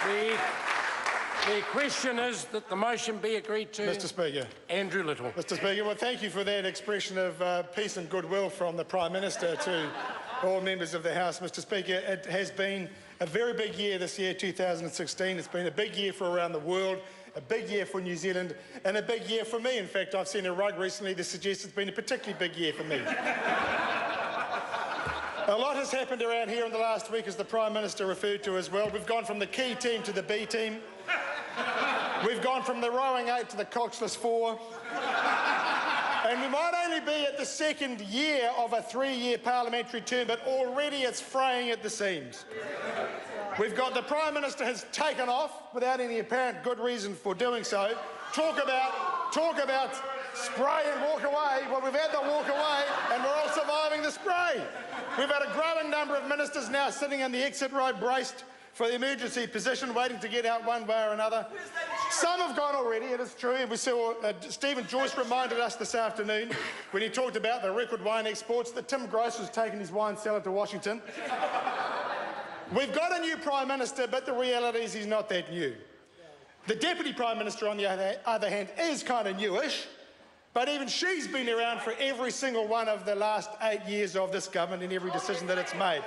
The question is that the motion be agreed to. Mr. Speaker. Andrew Little. Mr. Speaker, well, thank you for that expression of peace and goodwill from the Prime Minister to all members of the House. Mr. Speaker, it has been a very big year this year, 2016. It's been a big year for around the world, a big year for New Zealand, and a big year for me. In fact, I've seen a rug recently that suggests it's been a particularly big year for me. A lot has happened around here in the last week, as the Prime Minister referred to as well. We've gone from the key team to the B team. We've gone from the rowing 8 to the coxless 4. And we might only be at the second year of a 3-year parliamentary term, but already it's fraying at the seams. We've got the Prime Minister has taken off without any apparent good reason for doing so. Talk about spray and walk away. Well, we've had the walk away and we're all surviving the spray. We've had a growing number of ministers now sitting in the exit row braced for the emergency position, waiting to get out one way or another. Some have gone already, it is true. We saw Stephen Joyce reminded us this afternoon when he talked about the record wine exports that Tim Gross was taking his wine cellar to Washington. We've got a new Prime Minister, but the reality is he's not that new. The Deputy Prime Minister, on the other hand, is kind of newish, but even she's been around for every single one of the last 8 years of this government and every decision that it's made.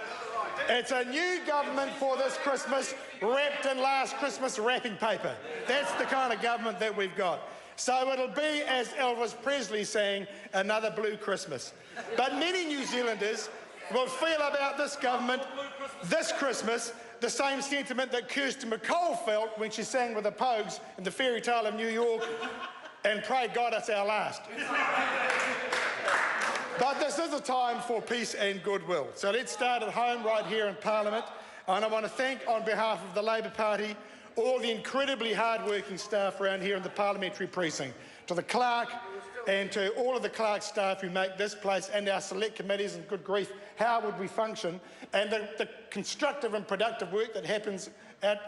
It's a new government for this Christmas, wrapped in last Christmas wrapping paper. That's the kind of government that we've got. So it'll be, as Elvis Presley sang, another blue Christmas. But many New Zealanders will feel about this government this Christmas the same sentiment that Kirsty McCall felt when she sang with the Pogues in the fairy tale of New York, and pray God it's our last. But this is a time for peace and goodwill. So let's start at home right here in Parliament. And I want to thank, on behalf of the Labour Party, all the incredibly hard-working staff around here in the parliamentary precinct, to the clerk and to all of the clerk staff who make this place and our select committees, and good grief, how would we function, and the constructive and productive work that happens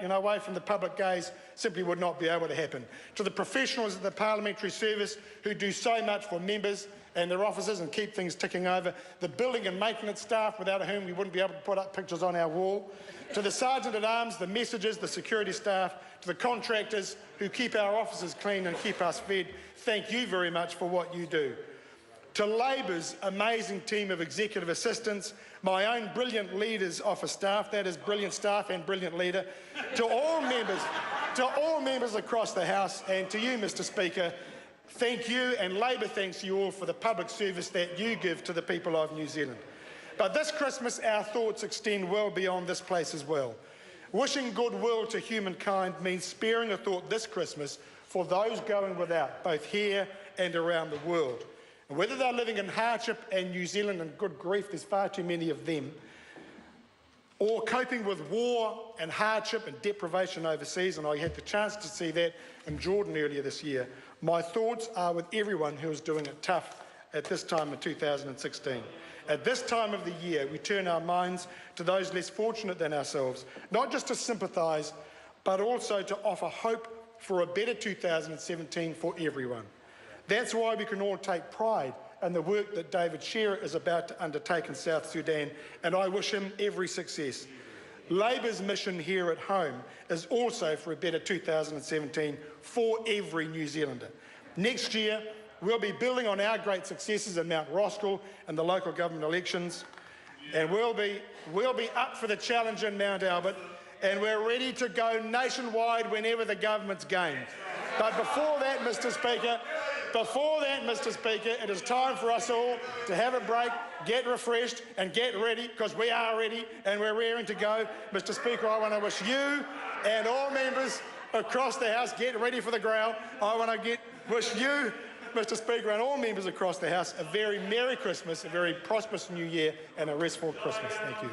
away from the public gaze simply would not be able to happen. To the professionals of the parliamentary service who do so much for members and their officers and keep things ticking over, the building and maintenance staff without whom we wouldn't be able to put up pictures on our wall, to the sergeant-at-arms, the messengers, the security staff, to the contractors who keep our offices clean and keep us fed, thank you very much for what you do. To Labour's amazing team of executive assistants, my own brilliant leaders office staff, that is brilliant staff and brilliant leader, to all members across the House, and to you, Mr. Speaker, thank you, and Labour thanks you all for the public service that you give to the people of New Zealand. But this Christmas, our thoughts extend well beyond this place as well. Wishing goodwill to humankind means sparing a thought this Christmas for those going without, both here and around the world. And whether they're living in hardship in New Zealand, and good grief, there's far too many of them, or coping with war and hardship and deprivation overseas, and I had the chance to see that in Jordan earlier this year, my thoughts are with everyone who is doing it tough at this time in 2016. At this time of the year, we turn our minds to those less fortunate than ourselves, not just to sympathise, but also to offer hope for a better 2017 for everyone. That's why we can all take pride in the work that David Shearer is about to undertake in South Sudan, and I wish him every success. Labour's mission here at home is also for a better 2017 for every New Zealander. Next year, we'll be building on our great successes in Mount Roskill and the local government elections, and we'll be up for the challenge in Mount Albert, and we're ready to go nationwide whenever the government's game. But before that, Mr. Speaker, it is time for us all to have a break, get refreshed and get ready, because we are ready and we're raring to go. Mr. Speaker, I want to wish you and all members across the House, get ready for the growl. I want to wish you, Mr. Speaker, and all members across the House a very Merry Christmas, a very prosperous New Year and a restful Christmas. Thank you.